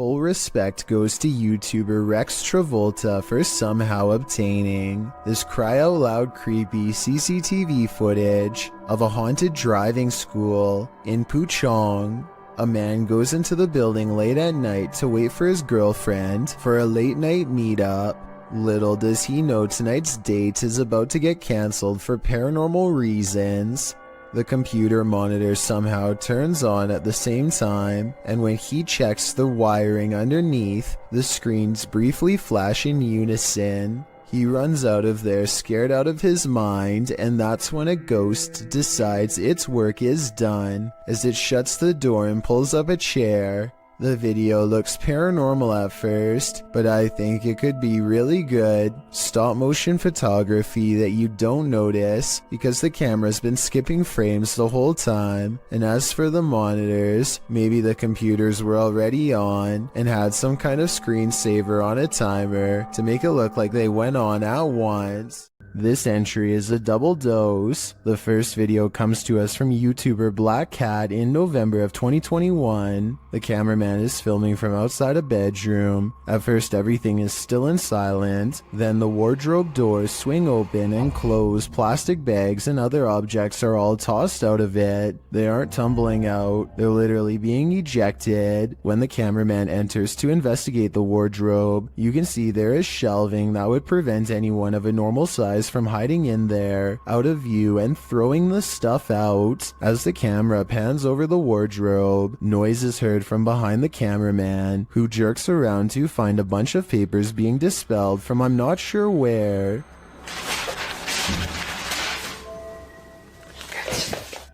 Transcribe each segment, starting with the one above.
Full respect goes to YouTuber Rex Travolta for somehow obtaining this cry-out-loud creepy CCTV footage of a haunted driving school in Puchong. A man goes into the building late at night to wait for his girlfriend for a late-night meetup. Little does he know tonight's date is about to get cancelled for paranormal reasons. The computer monitor somehow turns on at the same time, and when he checks the wiring underneath, the screens briefly flash in unison. He runs out of there scared out of his mind, and that's when a ghost decides its work is done as it shuts the door and pulls up a chair. The video looks paranormal at first, but I think it could be really good stop motion photography that you don't notice because the camera's been skipping frames the whole time. And as for the monitors, maybe the computers were already on and had some kind of screensaver on a timer to make it look like they went on at once. This entry is a double dose. The first video comes to us from YouTuber Black Cat in November of 2021. The cameraman is filming from outside a bedroom. At first everything is still and silent, then the wardrobe doors swing open and close. Plastic bags and other objects are all tossed out of it. They aren't tumbling out, they're literally being ejected. When the cameraman enters to investigate the wardrobe, you can see there is shelving that would prevent anyone of a normal size from hiding in there, out of view and throwing the stuff out. As the camera pans over the wardrobe, noise is heard from behind the cameraman, who jerks around to find a bunch of papers being dispelled from I'm not sure where.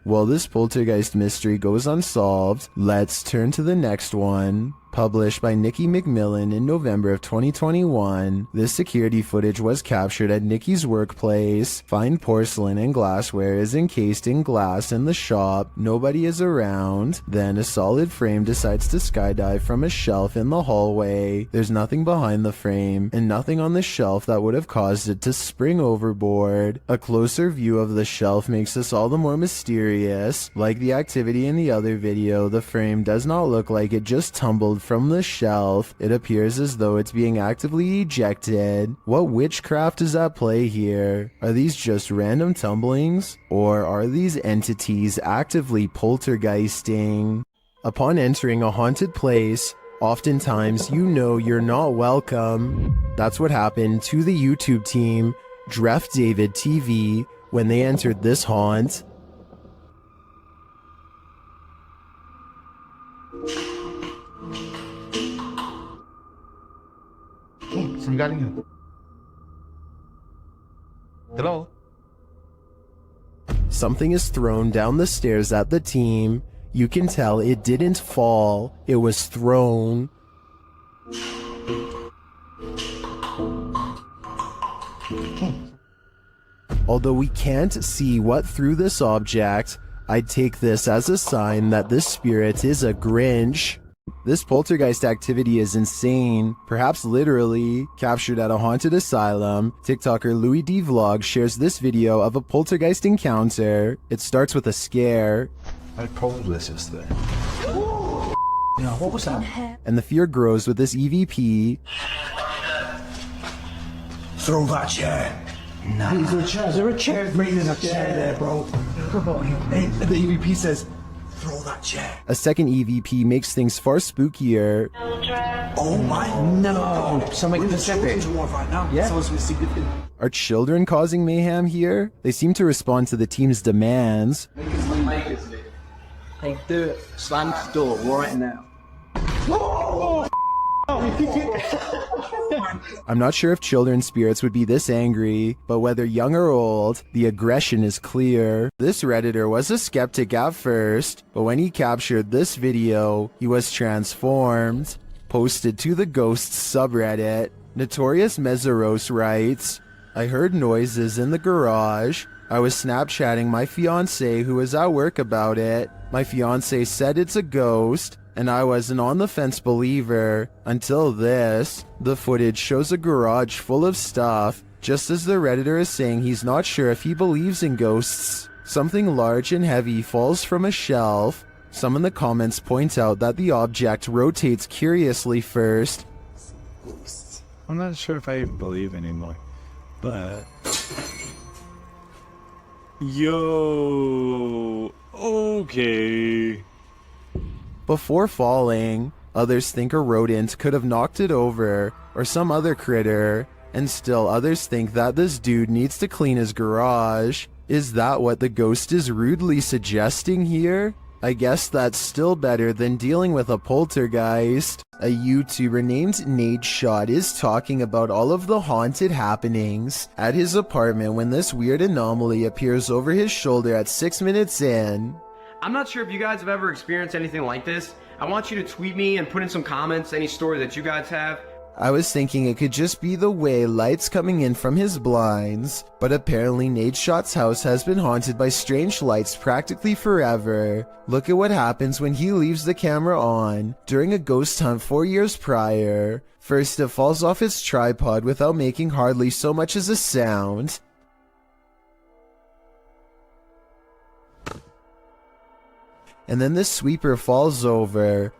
While this poltergeist mystery goes unsolved, let's turn to the next one. Published by Nikki McMillan in November of 2021, this security footage was captured at Nikki's workplace. Fine porcelain and glassware is encased in glass in the shop. Nobody is around. Then a solid frame decides to skydive from a shelf in the hallway. There's nothing behind the frame, and nothing on the shelf that would have caused it to spring overboard. A closer view of the shelf makes this all the more mysterious. Like the activity in the other video, the frame does not look like it just tumbled from the shelf. It appears as though it's being actively ejected. What witchcraft is at play here? Are these just random tumblings? Or are these entities actively poltergeisting? Upon entering a haunted place, oftentimes you know you're not welcome. That's what happened to the YouTube team, Dref David TV, when they entered this haunt. Saan galing yun? Hello? Something is thrown down the stairs at the team. You can tell it didn't fall, it was thrown. Although we can't see what threw this object, I'd take this as a sign that this spirit is a Grinch. This poltergeist activity is insane, perhaps literally. Captured at a haunted asylum, TikToker Louis D Vlog shares this video of a poltergeist encounter. It starts with a scare. I had problems with this yesterday. Yeah, what was that? And the fear grows with this EVP. Throw that chair. No. Is there a chair? Is there a chair? There's a chair there, bro. Hey, the EVP says, throw that chair. A second EVP makes things far spookier. Oh my no! Something specific. Right now. Yeah. Are children causing mayhem here? They seem to respond to the team's demands. Hey, do it. Slam the door right now. I'm not sure if children's spirits would be this angry, but whether young or old, the aggression is clear. This Redditor was a skeptic at first, but when he captured this video, he was transformed. Posted to the Ghosts subreddit, Notorious Meseros writes, I heard noises in the garage. I was Snapchatting my fiancé who was at work about it. My fiancé said it's a ghost, and I was an on-the-fence believer until this. The footage shows a garage full of stuff, just as the Redditor is saying he's not sure if he believes in ghosts. Something large and heavy falls from a shelf. Some in the comments point out that the object rotates curiously first. I'm not sure if I believe anymore, but... Yo, okay. Before falling. Others think a rodent could have knocked it over, or some other critter, and still others think that this dude needs to clean his garage. Is that what the ghost is rudely suggesting here? I guess that's still better than dealing with a poltergeist. A YouTuber named Nadeshot is talking about all of the haunted happenings at his apartment when this weird anomaly appears over his shoulder at 6 minutes in. I'm not sure if you guys have ever experienced anything like this. I want you to tweet me and put in some comments any story that you guys have. I was thinking it could just be the way lights coming in from his blinds, but apparently Nadeshot's house has been haunted by strange lights practically forever. Look at what happens when he leaves the camera on during a ghost hunt 4 years prior. First, it falls off its tripod without making hardly so much as a sound. And then the sweeper falls over.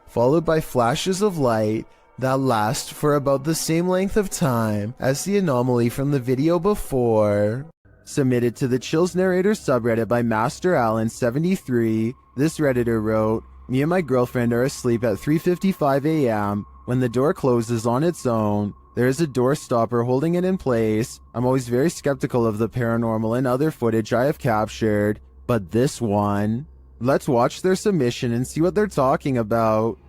Followed by flashes of light that last for about the same length of time as the anomaly from the video before. Submitted to the Chills Narrator subreddit by Master Allen73, this redditor wrote, "Me and my girlfriend are asleep at 3:55 a.m. when the door closes on its own. There is a door stopper holding it in place. I'm always very skeptical of the paranormal and other footage I have captured, but this one..." Let's watch their submission and see what they're talking about.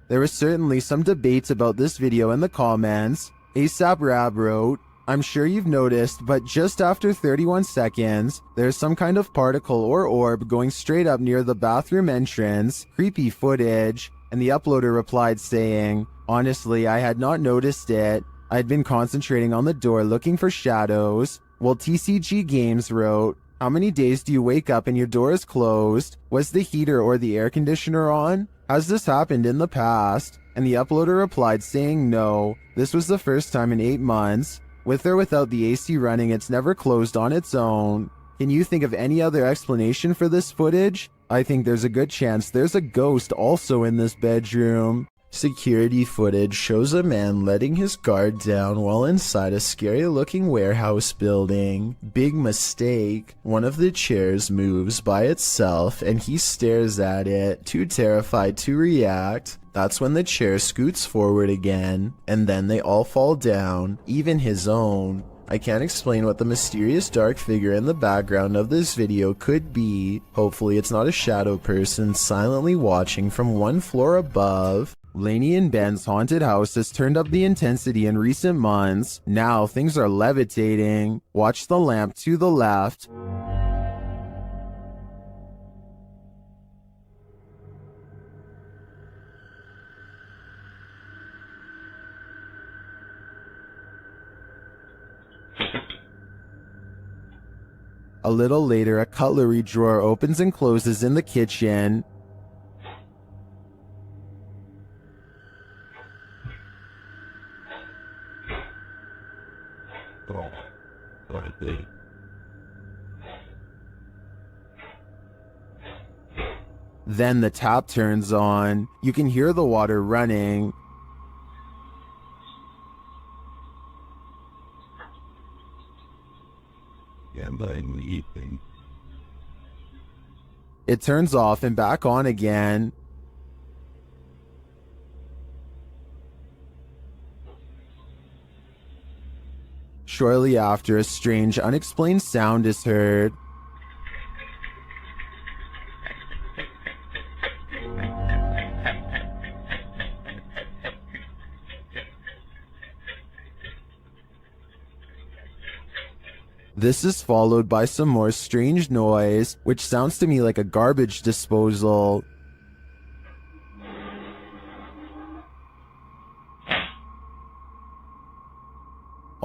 There was certainly some debates about this video in the comments. ASAP Rab wrote, "I'm sure you've noticed, but just after 31 seconds, there's some kind of particle or orb going straight up near the bathroom entrance. Creepy footage." And the uploader replied saying, "Honestly, I had not noticed it. I'd been concentrating on the door looking for shadows." While TCG Games wrote, "How many days do you wake up and your door is closed? Was the heater or the air conditioner on? Has this happened in the past?" And the uploader replied saying no, this was the first time in 8 months. With or without the AC running, it's never closed on its own. Can you think of any other explanation for this footage? I think there's a good chance there's a ghost also in this bedroom. Security footage shows a man letting his guard down while inside a scary-looking warehouse building. Big mistake. One of the chairs moves by itself and he stares at it, too terrified to react. That's when the chair scoots forward again, and then they all fall down, even his own. I can't explain what the mysterious dark figure in the background of this video could be. Hopefully it's not a shadow person silently watching from one floor above. Lainey and Ben's haunted house has turned up the intensity in recent months. Now things are levitating. Watch the lamp to the left. A little later, a cutlery drawer opens and closes in the kitchen. Then the tap turns on. You can hear the water running. It turns off and back on again. Shortly after, a strange, unexplained sound is heard. This is followed by some more strange noise, which sounds to me like a garbage disposal.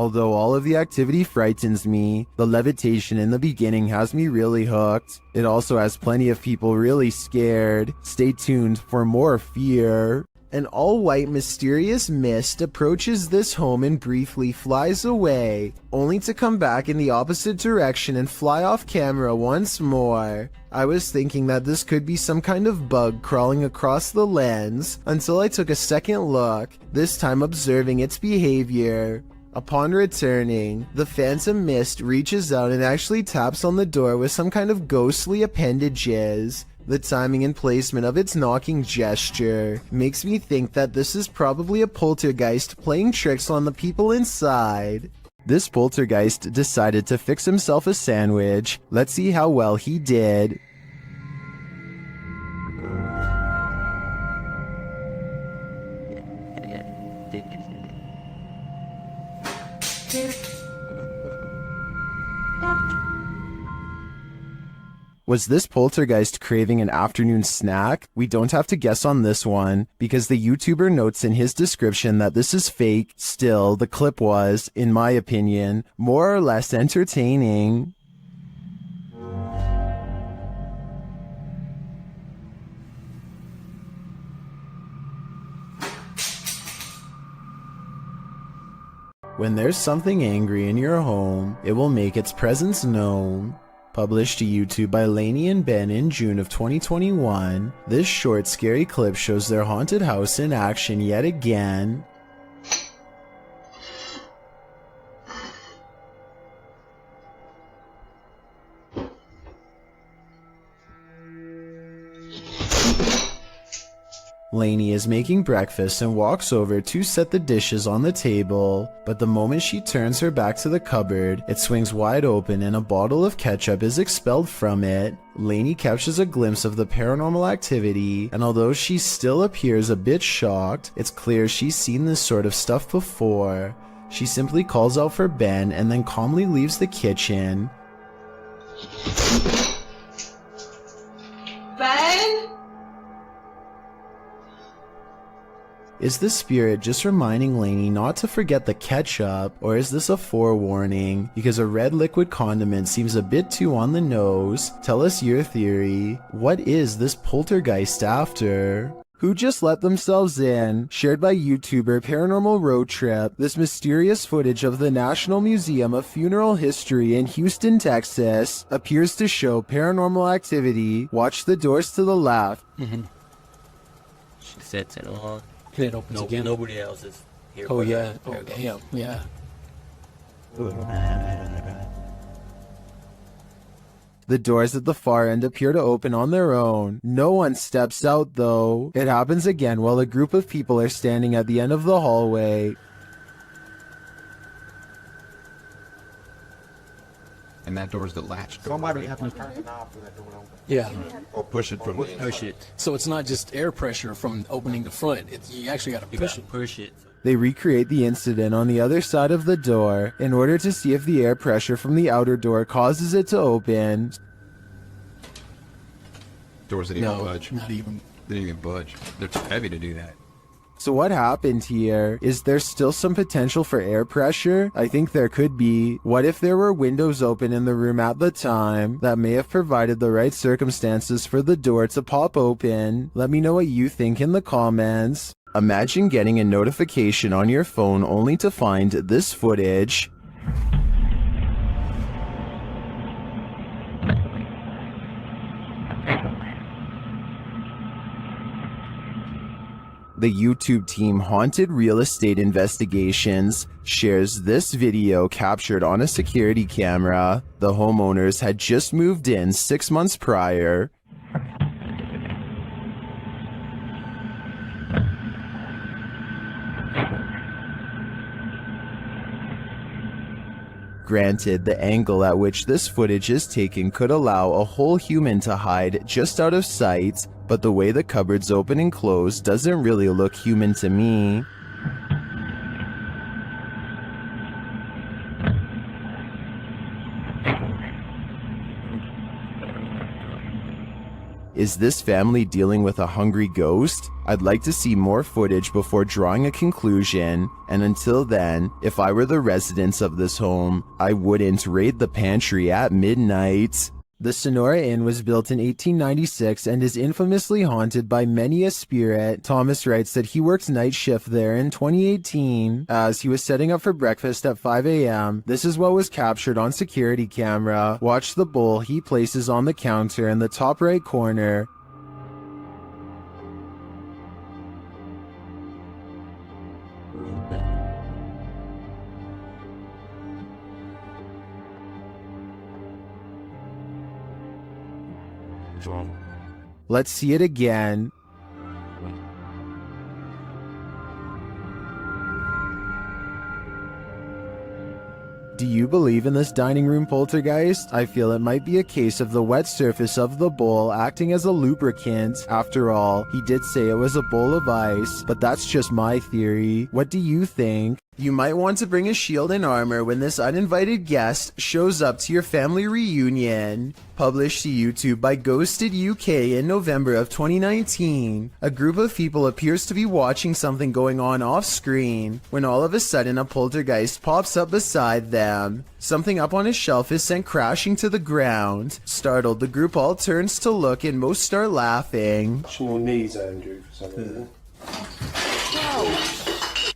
Although all of the activity frightens me, the levitation in the beginning has me really hooked. It also has plenty of people really scared. Stay tuned for more fear. An all-white mysterious mist approaches this home and briefly flies away, only to come back in the opposite direction and fly off camera once more. I was thinking that this could be some kind of bug crawling across the lens, until I took a second look, this time observing its behavior. Upon returning, the phantom mist reaches out and actually taps on the door with some kind of ghostly appendages. The timing and placement of its knocking gesture makes me think that this is probably a poltergeist playing tricks on the people inside. This poltergeist decided to fix himself a sandwich. Let's see how well he did. Was this poltergeist craving an afternoon snack? We don't have to guess on this one, because the YouTuber notes in his description that this is fake. Still, the clip was, in my opinion, more or less entertaining. When there's something angry in your home, it will make its presence known. Published to YouTube by Lainey and Ben in June of 2021, this short scary clip shows their haunted house in action yet again. Lainey is making breakfast and walks over to set the dishes on the table, but the moment she turns her back to the cupboard, it swings wide open and a bottle of ketchup is expelled from it. Lainey catches a glimpse of the paranormal activity, and although she still appears a bit shocked, it's clear she's seen this sort of stuff before. She simply calls out for Ben and then calmly leaves the kitchen. Ben? Is the spirit just reminding Lainey not to forget the ketchup, or is this a forewarning? Because a red liquid condiment seems a bit too on the nose. Tell us your theory. What is this poltergeist after? Who just let themselves in? Shared by YouTuber Paranormal Road Trip, this mysterious footage of the National Museum of Funeral History in Houston, Texas, appears to show paranormal activity. Watch the doors to the left. She sets it on. And it opens again. Nobody else is here. Oh but yeah. her. Oh damn. Yeah. The doors at the far end appear to open on their own. No one steps out though. It happens again while a group of people are standing at the end of the hallway. And that door's the latch door. Somebody have to turn the knob for that door to open. Yeah. Or push it from the Push it. So it's not just air pressure from opening the front. You actually got to push it. Push it. They recreate the incident on the other side of the door in order to see if the air pressure from the outer door causes it to open. doors that even No, budge. not even. They didn't even budge. They're too heavy to do that. So what happened here? Is there still some potential for air pressure? I think there could be. What if there were windows open in the room at the time that may have provided the right circumstances for the door to pop open? Let me know what you think in the comments. Imagine getting a notification on your phone only to find this footage. The YouTube team Haunted Real Estate Investigations shares this video captured on a security camera. The homeowners had just moved in 6 months prior. Granted, the angle at which this footage is taken could allow a whole human to hide just out of sight, but the way the cupboards open and close doesn't really look human to me. Is this family dealing with a hungry ghost? I'd like to see more footage before drawing a conclusion, and until then, if I were the residents of this home, I wouldn't raid the pantry at midnight. The Sonora Inn was built in 1896 and is infamously haunted by many a spirit. Thomas writes that he worked night shift there in 2018 as he was setting up for breakfast at 5 a.m. This is what was captured on security camera. Watch the bowl he places on the counter in the top right corner. Let's see it again. Do you believe in this dining room poltergeist? I feel it might be a case of the wet surface of the bowl acting as a lubricant. After all, he did say it was a bowl of ice, but that's just my theory. What do you think? You might want to bring a shield and armor when this uninvited guest shows up to your family reunion. Published to YouTube by Ghosted UK in November of 2019. A group of people appears to be watching something going on off screen when all of a sudden a poltergeist pops up beside them. Something up on a shelf is sent crashing to the ground. Startled, the group all turns to look and most start laughing. Your knees, Andrew, for some reason.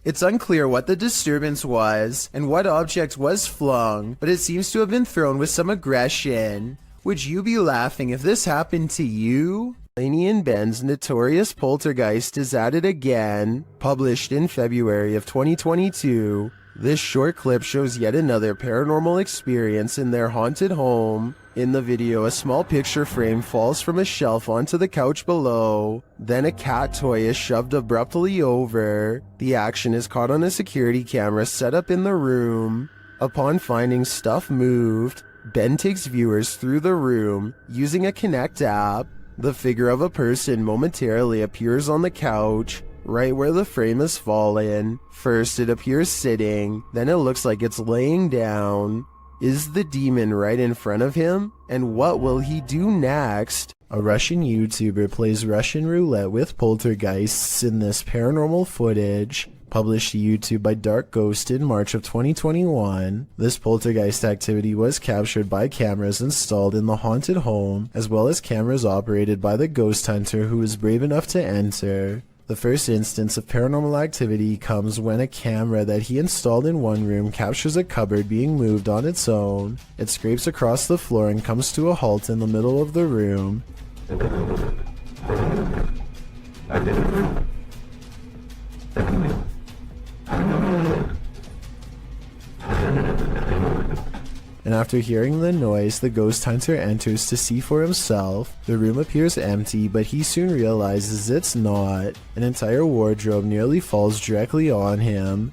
It's unclear what the disturbance was and what object was flung, but it seems to have been thrown with some aggression. Would you be laughing if this happened to you? Laney and Ben's Notorious Poltergeist is at it again, published in February of 2022. This short clip shows yet another paranormal experience in their haunted home. In the video, a small picture frame falls from a shelf onto the couch below. Then a cat toy is shoved abruptly over. The action is caught on a security camera set up in the room. Upon finding stuff moved, Ben takes viewers through the room using a Kinect app. The figure of a person momentarily appears on the couch, right where the frame has fallen. First it appears sitting, then it looks like it's laying down. Is the demon right in front of him? And what will he do next? A Russian YouTuber plays Russian roulette with poltergeists in this paranormal footage. Published to YouTube by Dark Ghost in March of 2021. This poltergeist activity was captured by cameras installed in the haunted home, as well as cameras operated by the ghost hunter who was brave enough to enter. The first instance of paranormal activity comes when a camera that he installed in one room captures a cupboard being moved on its own. It scrapes across the floor and comes to a halt in the middle of the room. And after hearing the noise, the ghost hunter enters to see for himself. The room appears empty, but he soon realizes it's not. An entire wardrobe nearly falls directly on him.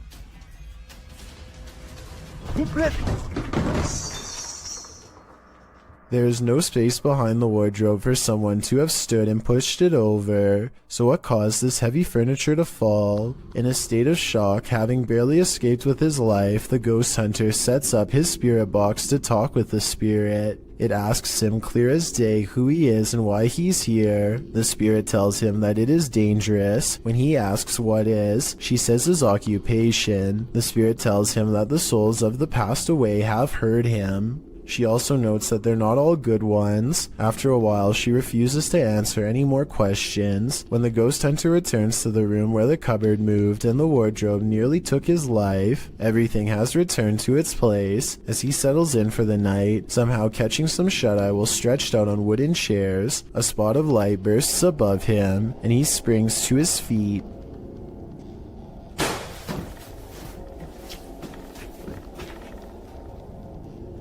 There is no space behind the wardrobe for someone to have stood and pushed it over. So what caused this heavy furniture to fall? In a state of shock, having barely escaped with his life, the ghost hunter sets up his spirit box to talk with the spirit. It asks him clear as day who he is and why he's here. The spirit tells him that it is dangerous. When he asks what is, she says his occupation. The spirit tells him that the souls of the passed away have heard him. She also notes that they're not all good ones. After a while, she refuses to answer any more questions. When the ghost hunter returns to the room where the cupboard moved and the wardrobe nearly took his life, everything has returned to its place. As he settles in for the night, somehow catching some shut-eye while stretched out on wooden chairs, a spot of light bursts above him, and he springs to his feet.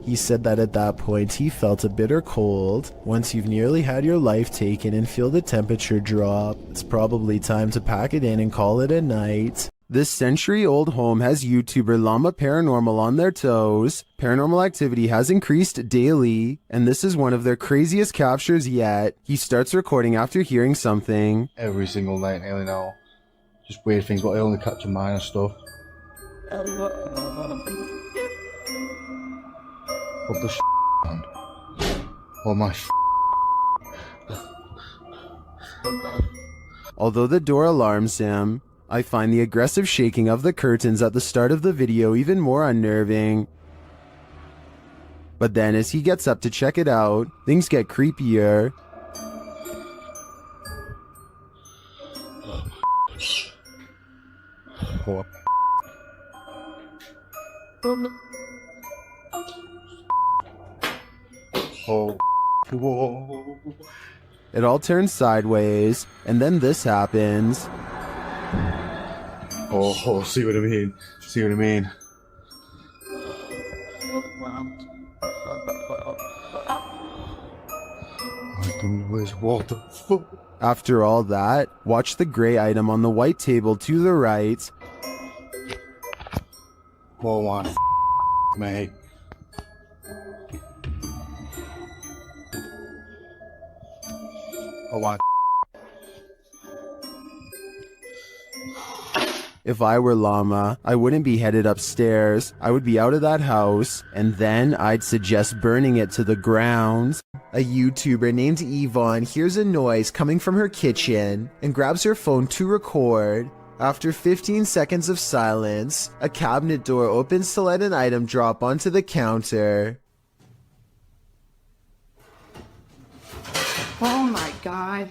He said that at that point he felt a bitter cold. Once you've nearly had your life taken and feel the temperature drop, it's probably time to pack it in and call it a night. This century-old home has YouTuber Llama Paranormal on their toes. Paranormal activity has increased daily, and this is one of their craziest captures yet. He starts recording after hearing something. Every single night nearly now. Just weird things, but I only capture minor stuff. What the man? Oh my Although the door alarms him, I find the aggressive shaking of the curtains at the start of the video even more unnerving. But then as he gets up to check it out, things get creepier. Oh. Whoa. It all turns sideways, and then this happens. Oh, see what I mean? See what I mean? What the fuck? After all that, watch the gray item on the white table to the right. Whoa, on mate. Oh, on. If I were Llama, I wouldn't be headed upstairs. I would be out of that house, and then I'd suggest burning it to the ground. A YouTuber named Yvonne hears a noise coming from her kitchen and grabs her phone to record. After 15 seconds of silence, a cabinet door opens to let an item drop onto the counter. Oh my god.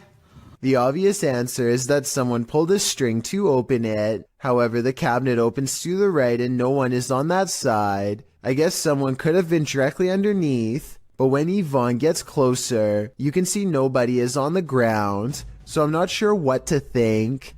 The obvious answer is that someone pulled a string to open it. However, the cabinet opens to the right and no one is on that side. I guess someone could have been directly underneath, but when Yvonne gets closer, you can see nobody is on the ground, so I'm not sure what to think.